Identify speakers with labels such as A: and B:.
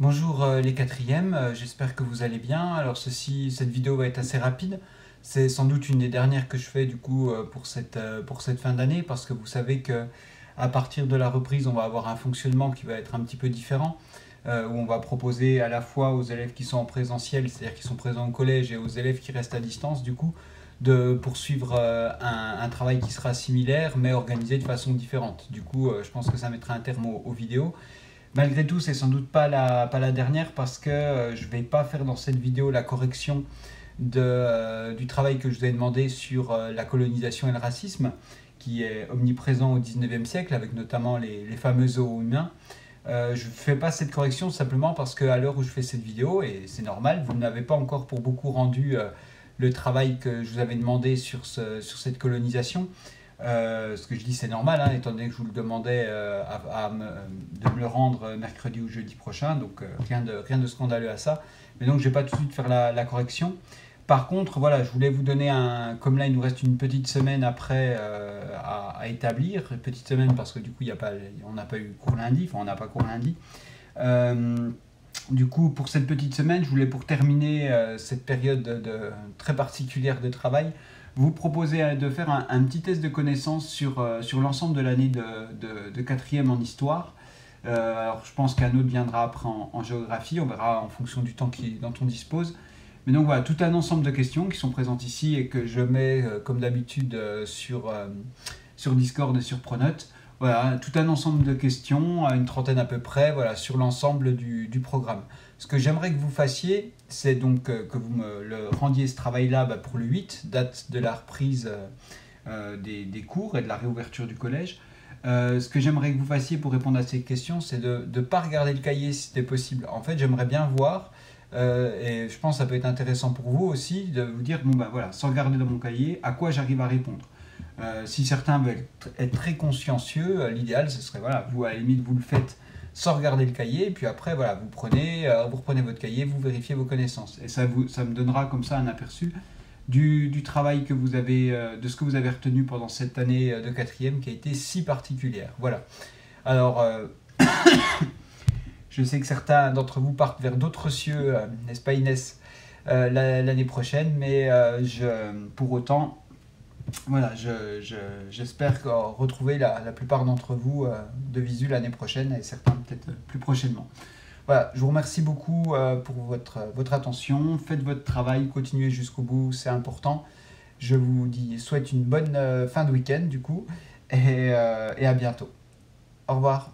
A: Bonjour les quatrièmes, j'espère que vous allez bien. Alors cette vidéo va être assez rapide. C'est sans doute une des dernières que je fais du coup pour cette fin d'année parce que vous savez que à partir de la reprise, on va avoir un fonctionnement qui va être un petit peu différent où on va proposer à la fois aux élèves qui sont en présentiel, c'est-à-dire qui sont présents au collège, et aux élèves qui restent à distance du coup de poursuivre un travail qui sera similaire mais organisé de façon différente. Du coup, je pense que ça mettra un terme aux vidéos. Malgré tout, c'est sans doute pas la dernière parce que je ne vais pas faire dans cette vidéo la correction du travail que je vous ai demandé sur la colonisation et le racisme, qui est omniprésent au 19e siècle, avec notamment les fameux zoos humains. Je ne fais pas cette correction simplement parce qu'à l'heure où je fais cette vidéo, et c'est normal, vous n'avez pas encore pour beaucoup rendu le travail que je vous avais demandé sur cette colonisation. Ce que je dis c'est normal, hein, étant donné que je vous le demandais de me le rendre mercredi ou jeudi prochain, donc rien de scandaleux à ça. Mais donc je ne vais pas tout de suite faire la correction. Par contre, voilà, je voulais vous donner comme là il nous reste une petite semaine après à établir, une petite semaine parce que du coup on n'a pas eu cours lundi, enfin on n'a pas cours lundi. Du coup, pour cette petite semaine, je voulais pour terminer cette période très particulière de travail, vous proposer de faire un petit test de connaissances sur l'ensemble de l'année de quatrième en histoire. Alors je pense qu'un autre viendra après en géographie, on verra en fonction du temps dont on dispose. Mais donc voilà, tout un ensemble de questions qui sont présentes ici et que je mets comme d'habitude sur Discord et sur Pronote. Voilà, tout un ensemble de questions, une trentaine à peu près, voilà, sur l'ensemble du programme. Ce que j'aimerais que vous fassiez, c'est donc que vous me le rendiez ce travail-là pour le 8, date de la reprise des cours et de la réouverture du collège. Ce que j'aimerais que vous fassiez pour répondre à ces questions, c'est de ne pas regarder le cahier si c'était possible. En fait, j'aimerais bien voir, et je pense que ça peut être intéressant pour vous aussi, de vous dire, bon voilà, sans regarder dans mon cahier, à quoi j'arrive à répondre. Si certains veulent être très consciencieux, l'idéal ce serait, voilà, vous à la limite vous le faites sans regarder le cahier, et puis après voilà, vous reprenez votre cahier, vous vérifiez vos connaissances, et ça me donnera comme ça un aperçu du travail que vous avez, de ce que vous avez retenu pendant cette année de quatrième qui a été si particulière. Voilà. Alors, je sais que certains d'entre vous partent vers d'autres cieux, n'est-ce pas Inès, l'année prochaine, mais pour autant, voilà, j'espère retrouver la plupart d'entre vous de visu l'année prochaine et certains peut-être plus prochainement. Voilà, je vous remercie beaucoup pour votre attention. Faites votre travail, continuez jusqu'au bout, c'est important. Je vous souhaite une bonne fin de week-end du coup et à bientôt. Au revoir.